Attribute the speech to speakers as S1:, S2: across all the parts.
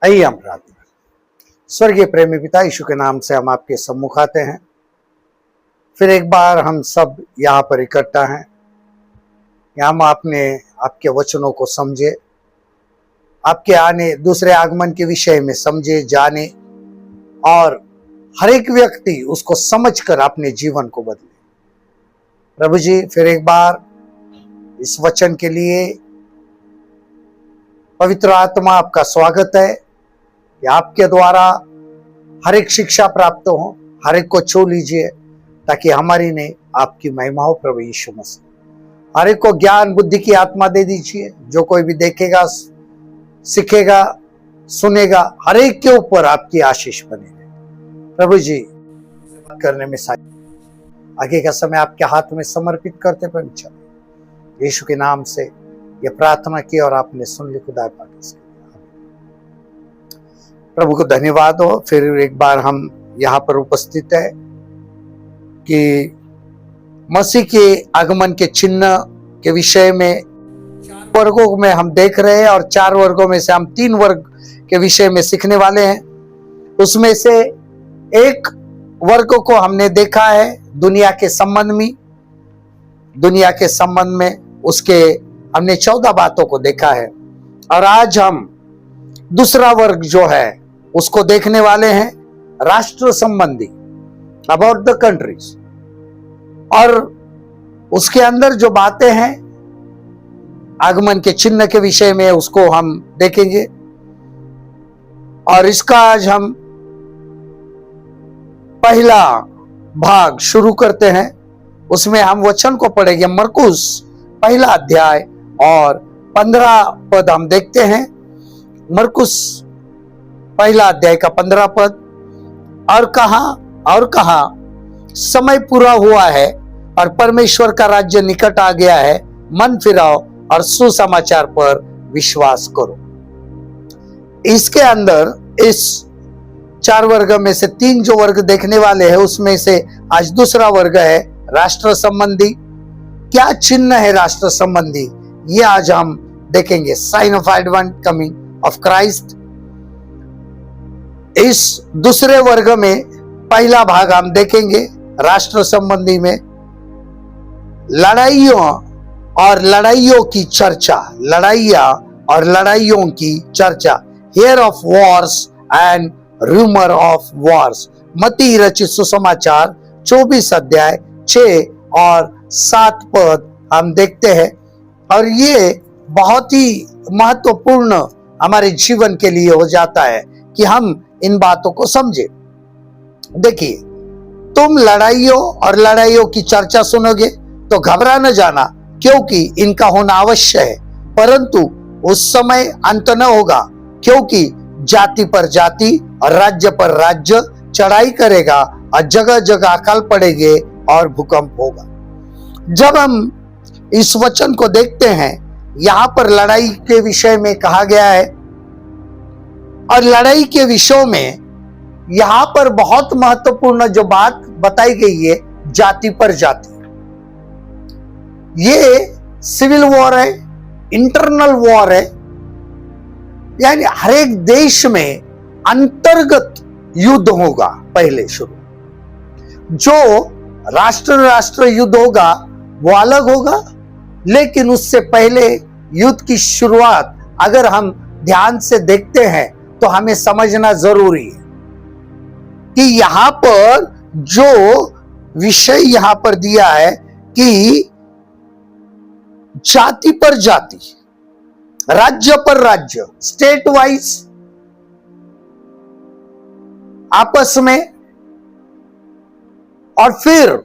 S1: आइए हम प्रार्थना। स्वर्गीय प्रेमी पिता, यीशु के नाम से हम आपके सम्मुख आते हैं। फिर एक बार हम सब यहाँ पर इकट्ठा हैं। हम आपके वचनों को समझे, आपके आने दूसरे आगमन के विषय में समझे, जाने, और हर एक व्यक्ति उसको समझकर अपने जीवन को बदले। प्रभु जी, फिर एक बार इस वचन के लिए पवित्र आत्मा आपका स्वागत है कि आपके द्वारा हर एक शिक्षा प्राप्त हो, हर एक को छू लीजिए ताकि हमारी नहीं आपकी महिमा हो। प्रभु यीशु मसीह, हर एक को ज्ञान बुद्धि की आत्मा दे दीजिए। जो कोई भी देखेगा, सीखेगा, सुनेगा, हर एक के ऊपर आपकी आशीष बने रहे। प्रभु जी, बात करने में आगे का समय आपके हाथ में समर्पित करते प्रभु चले। यीशु के नाम से ये प्रार्थना की और आपने सुन ली। खुदा पाक प्रभु को धन्यवाद हो। फिर एक बार हम यहाँ पर उपस्थित है कि मसीह के आगमन के चिन्ह के विषय में 4 वर्गों में हम देख रहे हैं, और 4 वर्गों में से हम 3 वर्ग के विषय में सीखने वाले हैं। उसमें से एक वर्ग को हमने देखा है दुनिया के संबंध में उसके हमने 14 बातों को देखा है, और आज हम दूसरा वर्ग जो है उसको देखने वाले हैं, राष्ट्र संबंधी, अबाउट द कंट्रीज। और उसके अंदर जो बातें हैं आगमन के चिन्ह के विषय में उसको हम देखेंगे। और इसका आज हम पहला भाग शुरू करते हैं। उसमें हम वचन को पढ़ेंगे, मरकुस पहला अध्याय और 15 पद हम देखते हैं। मरकुस पहला अध्याय का 15 पद। और कहा समय पूरा हुआ है और परमेश्वर का राज्य निकट आ गया है। मन फिराओ और सुसमाचार पर विश्वास करो। इसके अंदर इस 4 वर्ग में से 3 जो वर्ग देखने वाले हैं, उसमें से आज दूसरा वर्ग है राष्ट्र संबंधी। क्या चिन्ह है राष्ट्र संबंधी, ये आज हम देखेंगे। Sign of advent coming of Christ. इस दूसरे वर्ग में पहला भाग हम देखेंगे राष्ट्र संबंधी में लड़ाइयों की चर्चा, hear of wars and rumour of wars. मत्ती रचित सुसमाचार 24 अध्याय 6 और 7 पद हम देखते हैं, और ये बहुत ही महत्वपूर्ण हमारे जीवन के लिए हो जाता है कि हम इन बातों को समझे। देखिए, तुम लड़ाइयों की चर्चा सुनोगे तो घबरा न जाना, क्योंकि इनका होना अवश्य है, परंतु उस समय अंत न होगा, क्योंकि जाति पर जाति और राज्य पर राज्य चढ़ाई करेगा, और जगह जगह अकाल पड़ेगे और भूकंप होगा। जब हम इस वचन को देखते हैं, यहां पर लड़ाई के विषय में कहा गया है, और लड़ाई के विषयों में यहां पर बहुत महत्वपूर्ण जो बात बताई गई है, जाति पर जाति। ये सिविल वॉर है, इंटरनल वॉर है, यानी हर एक देश में अंतर्गत युद्ध होगा। पहले शुरू जो राष्ट्र युद्ध होगा वो अलग होगा, लेकिन उससे पहले युद्ध की शुरुआत अगर हम ध्यान से देखते हैं तो हमें समझना जरूरी है कि यहां पर जो विषय यहां पर दिया है कि जाति पर जाति, राज्य पर राज्य, स्टेट वाइज आपस में, और फिर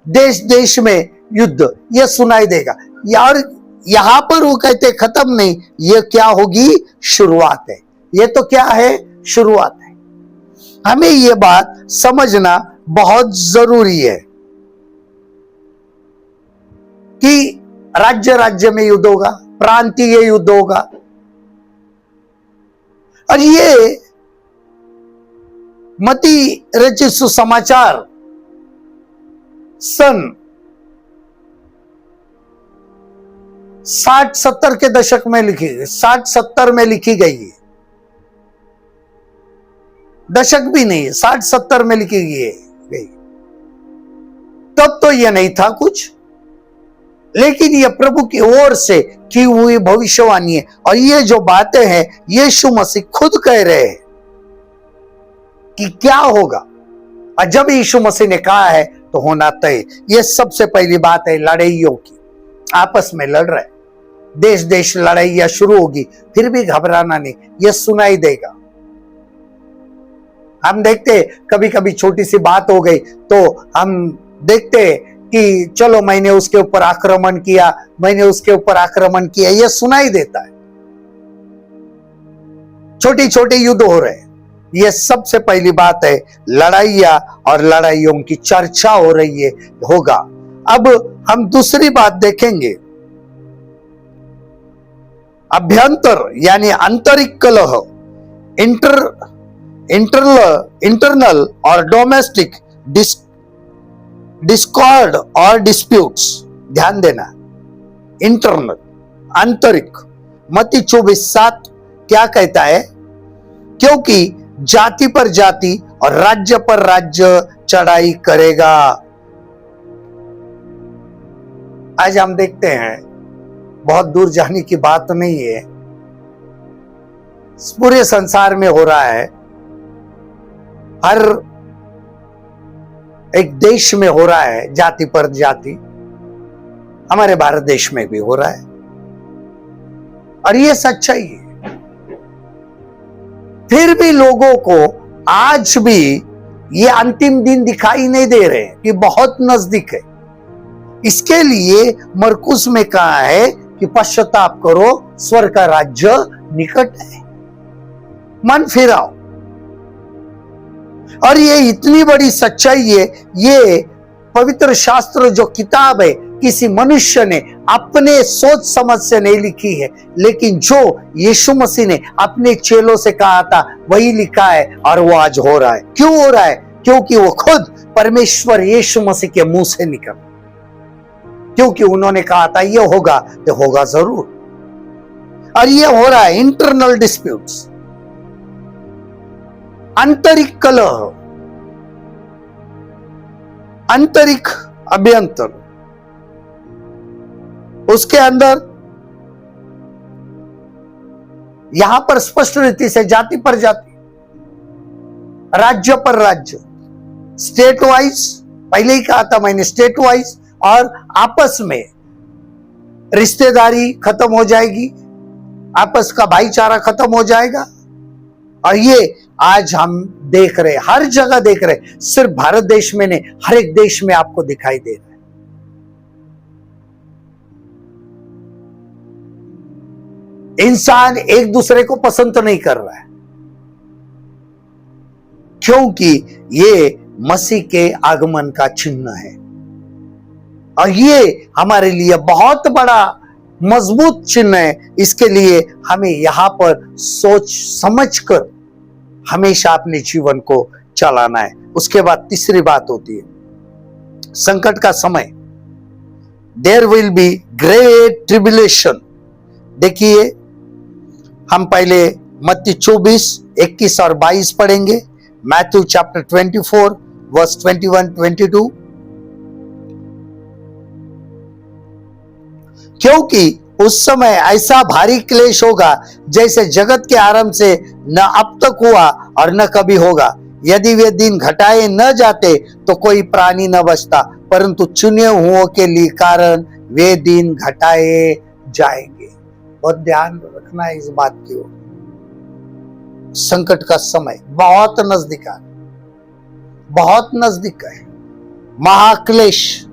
S1: देश देश में युद्ध, यह सुनाई देगा। यार यहां पर वो कहते खत्म नहीं, ये क्या होगी, शुरुआत है। ये तो क्या है, शुरुआत है। हमें ये बात समझना बहुत जरूरी है कि राज्य में युद्ध होगा, प्रांतीय युद्ध होगा, और ये मत्ती रचित सुसमाचार सन 60-70 के दशक में 60-70 में लिखी गई है। दशक भी नहीं, 60-70 में लिखी गई। तब तो यह नहीं था कुछ, लेकिन यह प्रभु की ओर से की हुई भविष्यवाणी है। और ये जो बातें हैं यीशु मसीह खुद कह रहे हैं कि क्या होगा, और जब यीशु मसीह ने कहा है तो होना तय। यह सबसे पहली बात है लड़ाइयों की, आपस में लड़ रहे, देश देश लड़ाइयां शुरू होगी, फिर भी घबराना नहीं, यह सुनाई देगा। हम देखते कभी कभी छोटी सी बात हो गई तो हम देखते कि चलो मैंने उसके ऊपर आक्रमण किया, मैंने उसके ऊपर आक्रमण किया, यह सुनाई देता है। छोटे छोटे युद्ध हो रहे हैं, यह सबसे पहली बात है। लड़ाइयां और लड़ाइयों की चर्चा हो रही है, होगा। अब हम दूसरी बात देखेंगे, अभ्यंतर यानी आंतरिक कलह, इंटरनल और डोमेस्टिक डिस्कॉर्ड और डिस्प्यूट्स। ध्यान देना, इंटरनल, आंतरिक। मत्ती 24:7 क्या कहता है? क्योंकि जाति पर जाति और राज्य पर राज्य चढ़ाई करेगा। आज हम देखते हैं, बहुत दूर जाने की बात नहीं है, पूरे संसार में हो रहा है, हर एक देश में हो रहा है, जाति पर जाति। हमारे भारत देश में भी हो रहा है और ये सच्चाई है। फिर भी लोगों को आज भी ये अंतिम दिन दिखाई नहीं दे रहे कि बहुत नजदीक है। इसके लिए मरकुस में कहा है कि पश्चाताप करो, स्वर्ग का राज्य निकट है, मन फिराओ। और ये इतनी बड़ी सच्चाई है, ये पवित्र शास्त्र जो किताब है किसी मनुष्य ने अपने सोच समझ से नहीं लिखी है, लेकिन जो यीशु मसीह ने अपने चेलों से कहा था वही लिखा है और वो आज हो रहा है। क्यों हो रहा है? क्योंकि वो खुद परमेश्वर यीशु मसीह के मुंह से निकल, क्योंकि उन्होंने कहा था ये होगा तो होगा जरूर। और ये हो रहा है, इंटरनल डिस्प्यूट्स, आंतरिक कलह, आंतरिक अभ्यंतर। उसके अंदर यहां पर स्पष्ट रीति से जाति पर जाति, राज्य पर राज्य, स्टेट वाइज, पहले ही कहा था मैंने, स्टेट वाइज, और आपस में रिश्तेदारी खत्म हो जाएगी, आपस का भाईचारा खत्म हो जाएगा। और ये आज हम देख रहे, हर जगह देख रहे, सिर्फ भारत देश में नहीं, हर एक देश में आपको दिखाई दे रहा है। इंसान एक दूसरे को पसंद तो नहीं कर रहा है, क्योंकि ये मसीह के आगमन का चिन्ह है और ये हमारे लिए बहुत बड़ा मजबूत चिन्ह है। इसके लिए हमें यहां पर सोच समझकर हमेशा अपने जीवन को चलाना है। उसके बाद तीसरी बात होती है संकट का समय, there will be great tribulation. देखिए, हम पहले मत्ती 24:21 और 22 पढ़ेंगे, मैथ्यू चैप्टर 24 वर्स 21-22। क्योंकि उस समय ऐसा भारी क्लेश होगा जैसे जगत के आरंभ से न अब तक हुआ और न कभी होगा। यदि वे दिन घटाए न जाते तो कोई प्राणी न बचता, परंतु चुने हुओं के लिए कारण वे दिन घटाए जाएंगे। बहुत ध्यान रखना है इस बात की ओर। संकट का समय बहुत नजदीक है, बहुत नजदीक है। महाक्लेश,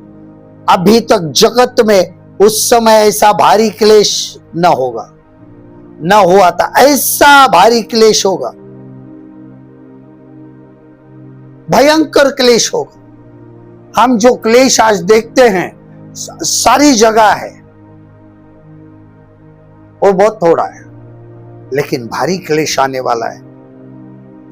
S1: अभी तक जगत में उस समय ऐसा भारी क्लेश न होगा, न हुआ था, ऐसा भारी क्लेश होगा, भयंकर क्लेश होगा। हम जो क्लेश आज देखते हैं सारी जगह है, वो बहुत थोड़ा है, लेकिन भारी क्लेश आने वाला है।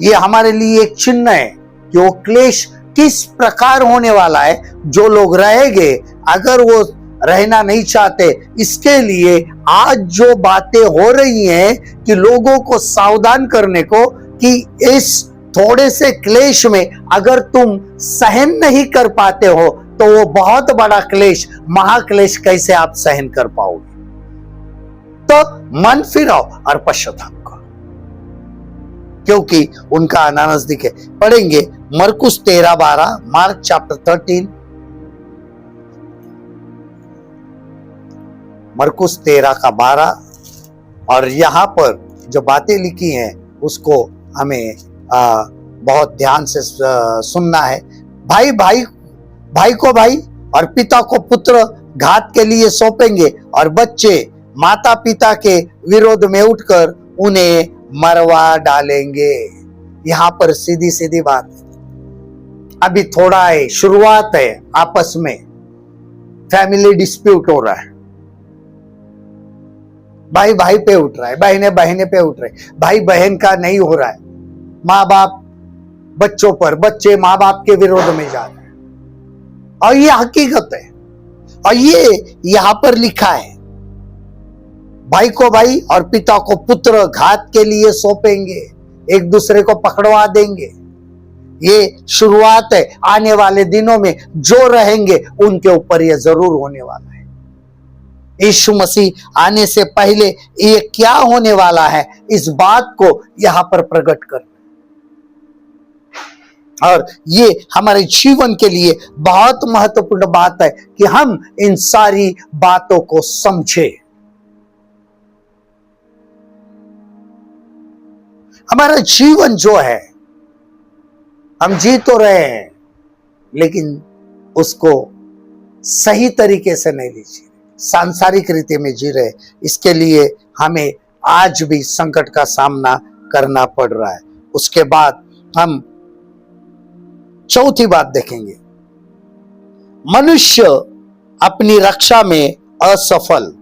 S1: ये हमारे लिए एक चिन्ह है कि वो क्लेश किस प्रकार होने वाला है। जो लोग रहेंगे, अगर वो रहना नहीं चाहते, इसके लिए आज जो बातें हो रही हैं कि लोगों को सावधान करने को, कि इस थोड़े से क्लेश में अगर तुम सहन नहीं कर पाते हो तो वो बहुत बड़ा क्लेश, महाक्लेश कैसे आप सहन कर पाओगे? तो मन फिराओ और पश्चाताप करो, क्योंकि उनका आना नजदीक है। पढ़ेंगे मरकुस 13:12, मार्क चैप्टर 13, मरकुस 13:12। और यहां पर जो बातें लिखी हैं उसको हमें बहुत ध्यान से सुनना है। भाई भाई भाई को भाई और पिता को पुत्र घात के लिए सौंपेंगे, और बच्चे माता पिता के विरोध में उठकर उन्हें मरवा डालेंगे। यहां पर सीधी सीधी बात, अभी थोड़ा है, शुरुआत है, आपस में फैमिली डिस्प्यूट हो रहा है, भाई भाई पे उठ रहा है, बहने बहने पे उठ रहे, भाई बहन का नहीं हो रहा है, माँ बाप बच्चों पर, बच्चे माँ बाप के विरोध में जा रहे हैं। और ये हकीकत है, और ये यहां पर लिखा है, भाई को भाई और पिता को पुत्र घात के लिए सौंपेंगे, एक दूसरे को पकड़वा देंगे। ये शुरुआत है, आने वाले दिनों में जो रहेंगे उनके ऊपर ये जरूर होने वाला है। यीशु मसीह आने से पहले ये क्या होने वाला है, इस बात को यहां पर प्रकट कर, और ये हमारे जीवन के लिए बहुत महत्वपूर्ण बात है कि हम इन सारी बातों को समझें। हमारा जीवन जो है, हम जी तो रहे हैं लेकिन उसको सही तरीके से नहीं लीजिए, सांसारिक रीति में जी रहे। इसके लिए हमें आज भी संकट का सामना करना पड़ रहा है। उसके बाद हम चौथी बात देखेंगे, मनुष्य अपनी रक्षा में असफल।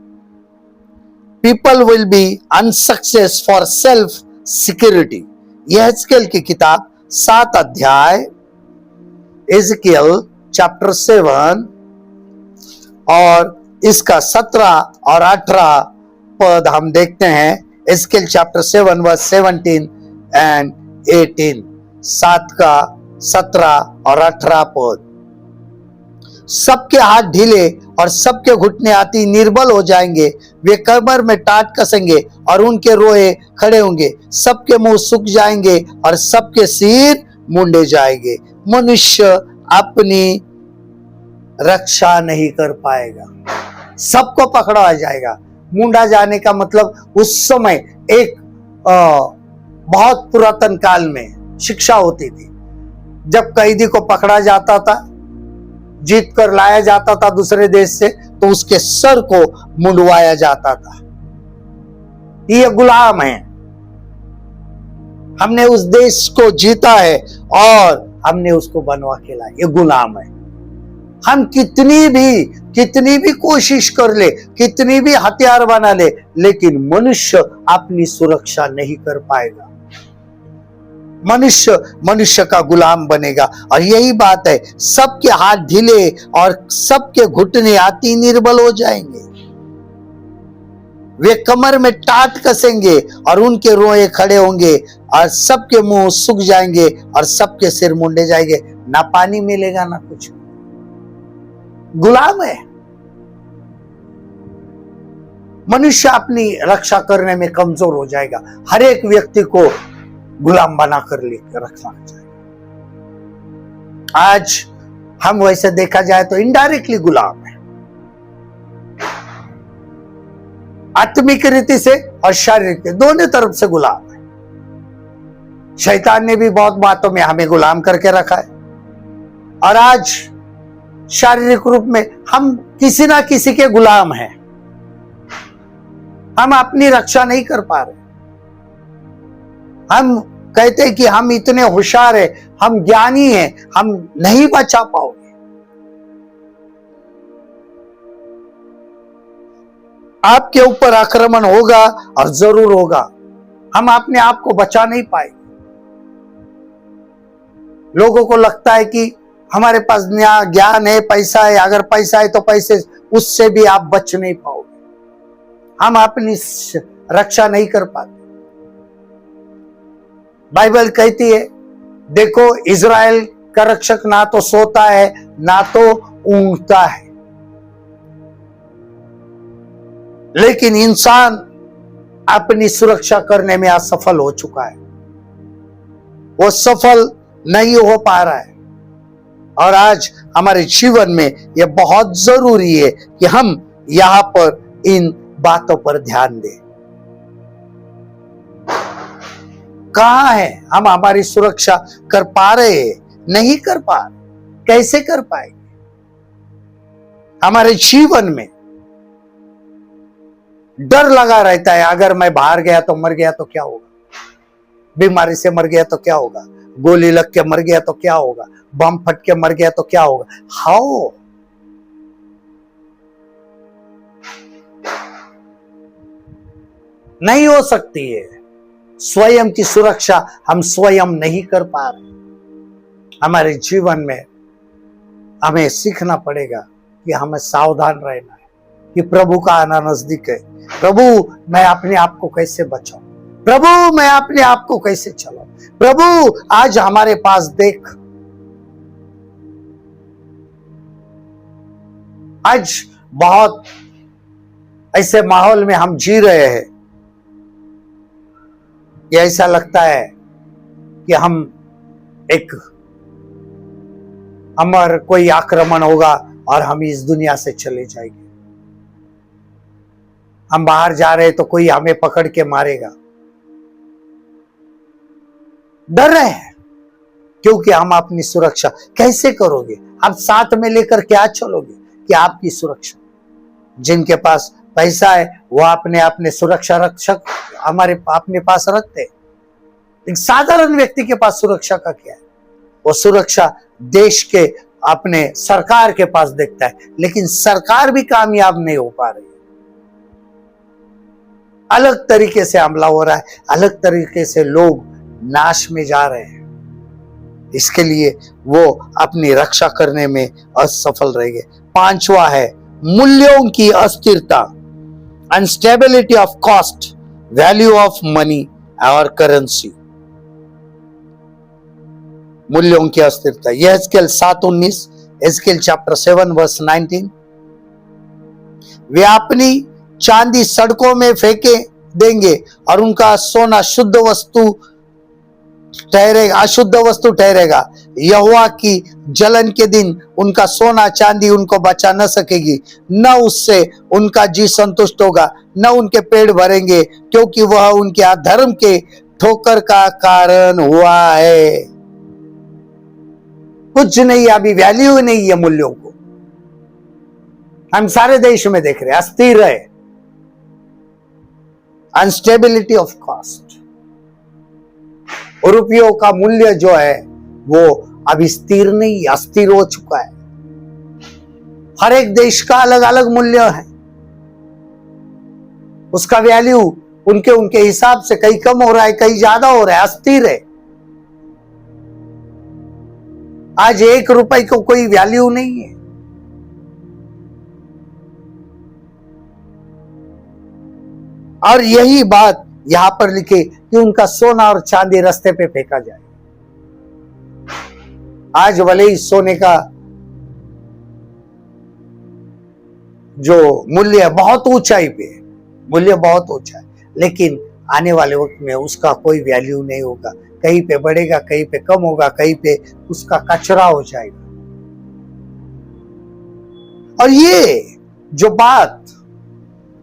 S1: People will be unsuccess for self security. यहेजकेल की किताब 7 अध्याय, एजकियल चैप्टर 7 और इसका 17 और 18 पद हम देखते हैं। एजकियल चैप्टर 7 वर्स 17 एंड 18, 7 का 17 और 18 पद। सबके हाथ ढीले और सबके घुटने आती निर्बल हो जाएंगे, वे कमर में टाट कसेंगे और उनके रोए खड़े होंगे, सबके मुंह सूख जाएंगे और सबके सिर मुंडे जाएंगे। मनुष्य अपनी रक्षा नहीं कर पाएगा, सबको पकड़ा जाएगा। मुंडा जाने का मतलब उस समय एक बहुत पुरातन काल में शिक्षा होती थी, जब कैदी को पकड़ा जाता था, जीत कर लाया जाता था दूसरे देश से, तो उसके सर को मुंडवाया जाता था। ये गुलाम है, हमने उस देश को जीता है और हमने उसको बनवा के लाया, ये गुलाम है। हम कितनी भी कोशिश कर ले, कितनी भी हथियार बना ले, लेकिन मनुष्य अपनी सुरक्षा नहीं कर पाएगा। मनुष्य का गुलाम बनेगा। और यही बात है, सबके हाथ ढीले और सबके घुटने आती निर्बल हो जाएंगे, वे कमर में टाट कसेंगे और उनके रोए खड़े होंगे और सबके मुंह सूख जाएंगे और सबके सिर मुंडे जाएंगे। ना पानी मिलेगा ना कुछ, गुलाम है। मनुष्य अपनी रक्षा करने में कमजोर हो जाएगा। हर एक व्यक्ति को गुलाम बनाकर लेकर रखना चाहिए। आज हम वैसे देखा जाए तो इनडायरेक्टली गुलाम है, आत्मिक रीति से और शारीरिक, दोनों तरफ से गुलाम है। शैतान ने भी बहुत बातों में हमें गुलाम करके रखा है, और आज शारीरिक रूप में हम किसी ना किसी के गुलाम हैं। हम अपनी रक्षा नहीं कर पा रहे। हम कहते हैं कि हम इतने होशियार हैं, हम ज्ञानी हैं, हम नहीं बचा पाओगे। आपके ऊपर आक्रमण होगा और जरूर होगा, हम अपने आप को बचा नहीं पाएंगे। लोगों को लगता है कि हमारे पास ज्ञान है, पैसा है, अगर पैसा है तो पैसे, उससे भी आप बच नहीं पाओगे। हम अपनी रक्षा नहीं कर पाते। बाइबल कहती है देखो, इज़राइल का रक्षक ना तो सोता है ना तो ऊँघता है, लेकिन इंसान अपनी सुरक्षा करने में असफल हो चुका है। वो सफल नहीं हो पा रहा है। और आज हमारे जीवन में यह बहुत जरूरी है कि हम यहां पर इन बातों पर ध्यान दें। कहां है हम हमारी सुरक्षा कर पा रहे हैं? नहीं कर पा रहे। कैसे कर पाएंगे? हमारे जीवन में डर लगा रहता है, अगर मैं बाहर गया तो मर गया तो क्या होगा, बीमारी से मर गया तो क्या होगा, गोली लग के मर गया तो क्या होगा, बम फट के मर गया तो क्या होगा। हाउ? नहीं हो सकती है। स्वयं की सुरक्षा हम स्वयं नहीं कर पा रहे। हमारे जीवन में हमें सीखना पड़ेगा कि हमें सावधान रहना है कि प्रभु का आना नजदीक है। प्रभु, मैं अपने आप को कैसे बचाऊं? प्रभु, मैं अपने आप को कैसे चलाऊं? प्रभु, आज हमारे पास देख, आज बहुत ऐसे माहौल में हम जी रहे हैं, ये ऐसा लगता है कि हम एक हमारा कोई आक्रमण होगा और हम इस दुनिया से चले जाएंगे। हम बाहर जा रहे तो कोई हमें पकड़ के मारेगा। डर रहे हैं क्योंकि हम अपनी सुरक्षा कैसे करोगे? आप साथ में लेकर क्या चलोगे कि आपकी सुरक्षा? जिनके पास पैसा है वो अपने सुरक्षा रक्षक हमारे अपने पास रखते हैं। एक साधारण व्यक्ति के पास सुरक्षा का क्या है? वो सुरक्षा देश के अपने सरकार के पास देखता है, लेकिन सरकार भी कामयाब नहीं हो पा रही। अलग तरीके से हमला हो रहा है, अलग तरीके से लोग नाश में जा रहे हैं। इसके लिए वो अपनी रक्षा करने में असफल रह गए। पांचवा है मूल्यों की अस्थिरता, unstability of cost, value of money और करेंसी। मूल्यों की अस्थिरता, यह एहजकेल 7:19, एहजकेल चैप्टर 7 वर्स 19। वे अपनी चांदी सड़कों में फेंके देंगे और उनका सोना शुद्ध वस्तु ठहरेगा, अशुद्ध वस्तु ठहरेगा। यहोवा की जलन के दिन उनका सोना चांदी उनको बचा न सकेगी, न उससे उनका जी संतुष्ट होगा, न उनके पेट भरेंगे, क्योंकि वह उनके अधर्म के ठोकर का कारण हुआ है। कुछ नहीं, अभी वैल्यू नहीं है मूल्यों को। हम सारे देश में देख रहे हैं, अस्थिर है, अनस्टेबिलिटी ऑफ कॉस्ट। रुपयों का मूल्य जो है वो अभी स्थिर नहीं, अस्थिर हो चुका है। हर एक देश का अलग अलग मूल्य है, उसका वैल्यू उनके उनके हिसाब से कहीं कम हो रहा है, कहीं ज्यादा हो रहा है, अस्थिर है। आज 1 रुपए को कोई वैल्यू नहीं है। और यही बात यहां पर लिखे कि उनका सोना और चांदी रास्ते पे फेंका जाए। आज भले ही सोने का जो मूल्य है बहुत ऊंचाई पे, मूल्य बहुत ऊंचा है, लेकिन आने वाले वक्त में उसका कोई वैल्यू नहीं होगा। कहीं पे बढ़ेगा, कहीं पे कम होगा, कहीं पे उसका कचरा हो जाएगा। और ये जो बात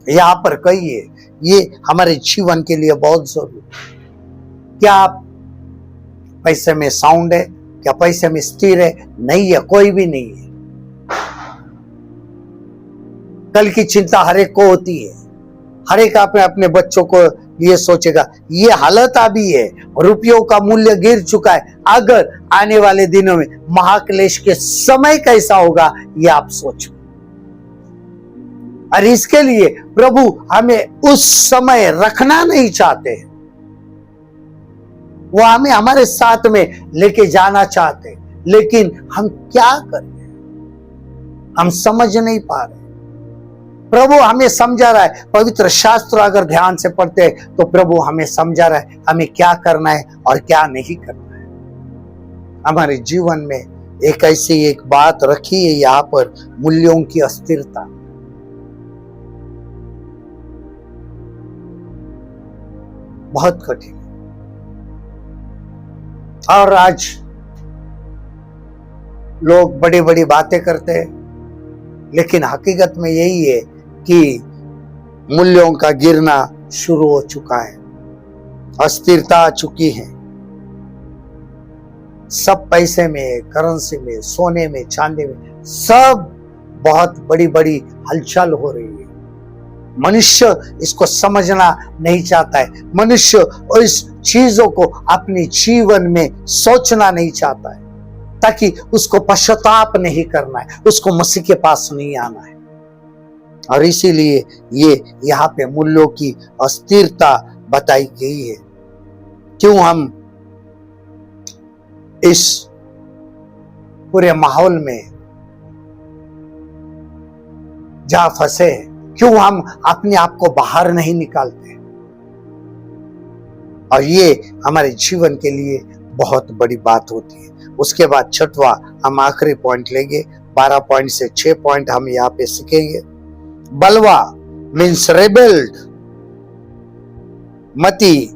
S1: यहां पर कही है, ये हमारे जीवन के लिए बहुत जरूरी है। क्या आप पैसे में साउंड है? क्या पैसे में स्थिर है? नहीं है, कोई भी नहीं है। कल की चिंता हर एक को होती है। हर एक अपने बच्चों को ये सोचेगा, ये हालत अभी है, रुपयों का मूल्य गिर चुका है, अगर आने वाले दिनों में महाक्लेश के समय कैसा होगा ये आप सोचो। और इसके लिए प्रभु हमें उस समय रखना नहीं चाहते, वो हमें हमारे साथ में लेके जाना चाहते, लेकिन हम क्या करें? हम समझ नहीं पा रहे। प्रभु हमें समझा रहा है। पवित्र शास्त्र अगर ध्यान से पढ़ते हैं तो प्रभु हमें समझा रहा है हमें क्या करना है और क्या नहीं करना है। हमारे जीवन में एक ऐसी एक बात रखी है यहाँ पर, मूल्यों की अस्थिरता। बहुत कठिन। और आज लोग बड़ी बड़ी बातें करते हैं, लेकिन हकीकत में यही है कि मूल्यों का गिरना शुरू हो चुका है, अस्थिरता आ चुकी है। सब पैसे में, करेंसी में, सोने में, चांदी में, सब बहुत बड़ी बड़ी हलचल हो रही है। मनुष्य इसको समझना नहीं चाहता है, मनुष्य इस चीजों को अपने जीवन में सोचना नहीं चाहता है, ताकि उसको पश्चाताप नहीं करना है, उसको मसीह के पास नहीं आना है। और इसीलिए ये यहाँ पे मूल्यों की अस्थिरता बताई गई है। क्यों हम इस पूरे माहौल में जा फंसे, क्यों हम अपने आप को बाहर नहीं निकालते? और ये हमारे जीवन के लिए बहुत बड़ी बात होती है। उसके बाद छठवां हम आखिरी पॉइंट लेंगे, 12 पॉइंट से 6 पॉइंट हम यहाँ पे सीखेंगे। बलवा मीन्स रेबेल्ड। मती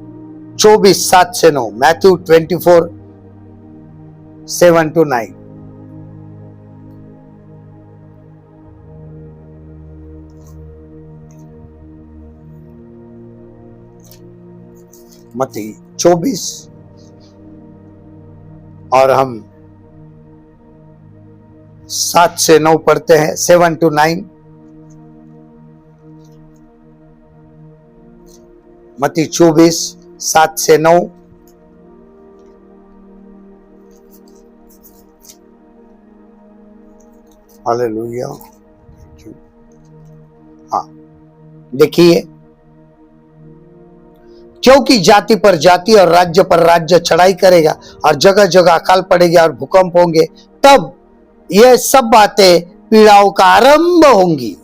S1: 24:7 से 9, मैथ्यू 24:7-9। मती 24 और हम 7 से 9 पढ़ते हैं, 7-9। मती 24:7 से 9। हालेलुया। हाँ, देखिए, क्योंकि जाति पर जाति और राज्य पर राज्य चढ़ाई करेगा और जगह जगह अकाल पड़ेगा और भूकंप होंगे, तब यह सब बातें पीड़ाओं का आरंभ होंगी।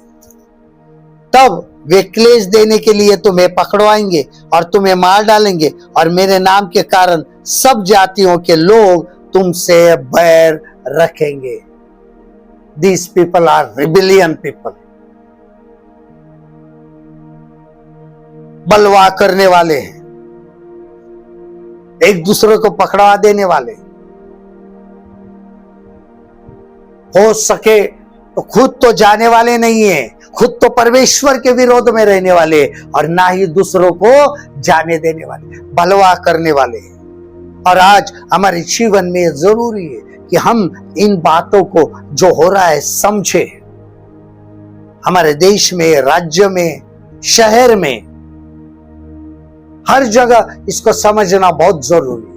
S1: तब वे क्लेश देने के लिए तुम्हें पकड़वाएंगे और तुम्हें मार डालेंगे, और मेरे नाम के कारण सब जातियों के लोग तुमसे बैर रखेंगे। These people are rebellion people. बलवा करने वाले हैं, एक दूसरे को पकड़वा देने वाले। हो सके तो खुद तो जाने वाले नहीं है, खुद तो परमेश्वर के विरोध में रहने वाले, और ना ही दूसरों को जाने देने वाले, बलवा करने वाले। और आज हमारे जीवन में जरूरी है कि हम इन बातों को जो हो रहा है समझे। हमारे देश में, राज्य में, शहर में, हर जगह इसको समझना बहुत जरूरी है।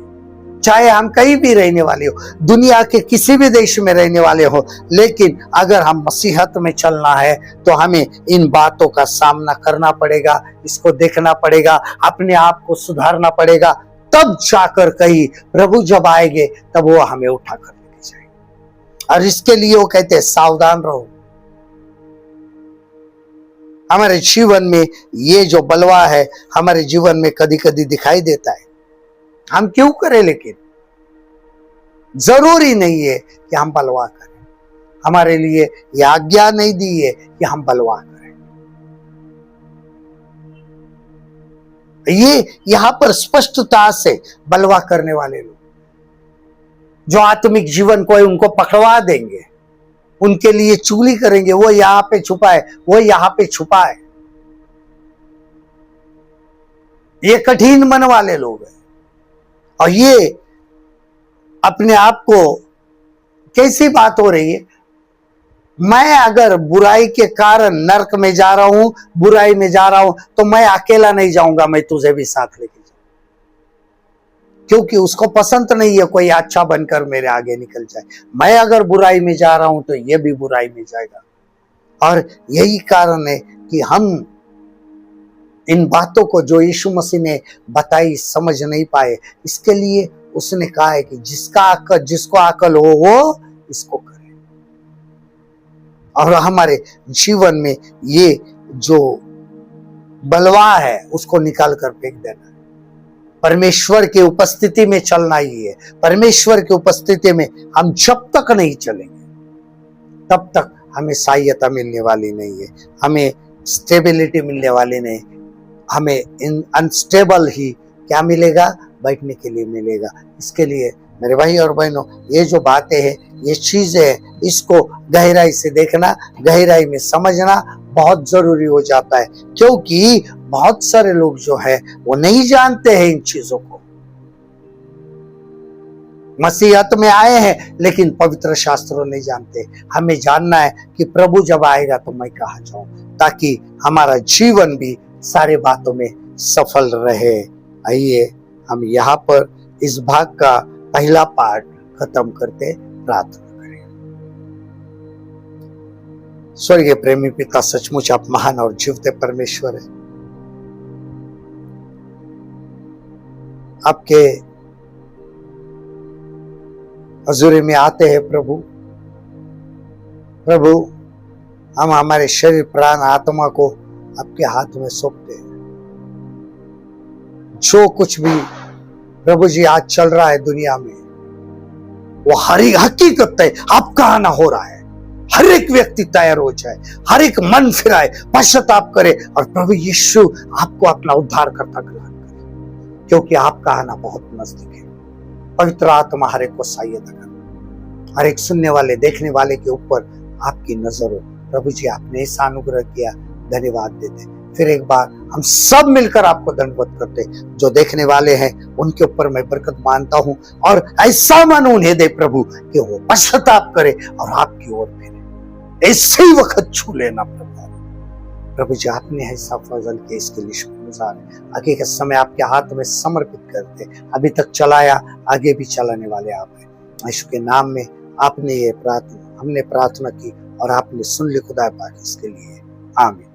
S1: चाहे हम कहीं भी रहने वाले हो, दुनिया के किसी भी देश में रहने वाले हो, लेकिन अगर हम मसीहत में चलना है तो हमें इन बातों का सामना करना पड़ेगा, इसको देखना पड़ेगा, अपने आप को सुधारना पड़ेगा। तब जाकर कहीं प्रभु जब आएंगे तब वो हमें उठा कर लेके जाएंगे। और इसके लिए वो कहते हैं सावधान रहो। हमारे जीवन में ये जो बलवा है हमारे जीवन में कभी कभी दिखाई देता है। हम क्यों करें? लेकिन जरूरी नहीं है कि हम बलवा करें। हमारे लिए यह आज्ञा नहीं दी है कि हम बलवा करें। ये यहां पर स्पष्टता से बलवा करने वाले लोग जो आत्मिक जीवन को है उनको पकड़वा देंगे, उनके लिए चुगली करेंगे, वो यहां पे छुपा है, वो यहां पे छुपा है। ये कठिन मन वाले लोग हैं। और ये अपने आप को, कैसी बात हो रही है, मैं अगर बुराई के कारण नरक में जा रहा हूं, बुराई में जा रहा हूं, तो मैं अकेला नहीं जाऊंगा, मैं तुझे भी साथ लेके जाऊंगा, क्योंकि उसको पसंद नहीं है कोई अच्छा बनकर मेरे आगे निकल जाए। मैं अगर बुराई में जा रहा हूं तो ये भी बुराई में जाएगा। और यही कारण है कि हम इन बातों को जो यीशु मसीह ने बताई समझ नहीं पाए। इसके लिए उसने कहा है कि जिसको अकल हो वो इसको करे। और हमारे जीवन में ये जो बलवा है उसको निकाल कर फेंक देना है। परमेश्वर की उपस्थिति में चलना ही है। परमेश्वर की उपस्थिति में हम जब तक नहीं चलेंगे तब तक हमें सहायता मिलने वाली नहीं है, हमें स्टेबिलिटी मिलने वाली नहीं। हमें इन अनस्टेबल ही क्या मिलेगा, बैठने के लिए मिलेगा। इसके लिए मेरे भाई और बहनों, ये जो बातें हैं, ये चीजें हैं, इसको गहराई से देखना, गहराई में समझना बहुत जरूरी हो जाता है, क्योंकि बहुत सारे लोग जो है वो नहीं जानते हैं इन चीजों को। मसीहत में आए हैं लेकिन पवित्र शास्त्रों नहीं जानते। हमें जानना है कि प्रभु जब आएगा तो मैं कहाँ जाऊं, ताकि हमारा जीवन भी सारे बातों में सफल रहे। आइए हम यहाँ पर इस भाग का पहला पार्ट खत्म करते प्रार्थना करें। स्वर्गीय प्रेमी पिता, सचमुच आप महान और जीवते परमेश्वर है। आपके हजूरी में आते हैं प्रभु। प्रभु, हम हमारे शरीर, प्राण, आत्मा को आपके हाथ में सौंपते हैं। जो कुछ भी प्रभु जी आज चल रहा है दुनिया में, वो हर एक हकीकत है आपका आना हो रहा है। हर एक व्यक्ति तैयार हो जाए, हर एक मन फिराए, पश्चाताप करे और प्रभु यीशु आपको अपना उद्धार करता ग्रहण करे, क्योंकि आपका आना बहुत नजदीक है। पवित्र आत्मा हर एक को सहायता करे, हर एक सुनने वाले, देखने वाले के ऊपर आपकी नजर हो। प्रभु जी, आपने ऐसा अनुग्रह किया, धन्यवाद देते। फिर एक बार हम सब मिलकर आपको दंडवत करते। जो देखने वाले हैं उनके ऊपर मैं बरकत मानता हूं, और ऐसा मन उन्हें दे प्रभु कि वो पश्चाताप करे और आपकी ओर फिरे। ऐसे ही वक्त छू लेना प्रभु जी, आपने ऐसा फजल किया, इसके लिए शुक्रगुजार। आगे का समय आपके हाथ में समर्पित करते। अभी तक चलाया, आगे भी चलाने वाले आप हैं। यीशु के नाम में आपने ये प्रार्थना, हमने प्रार्थना की और आपने सुन ली खुदा पाक, इसके लिए आमीन।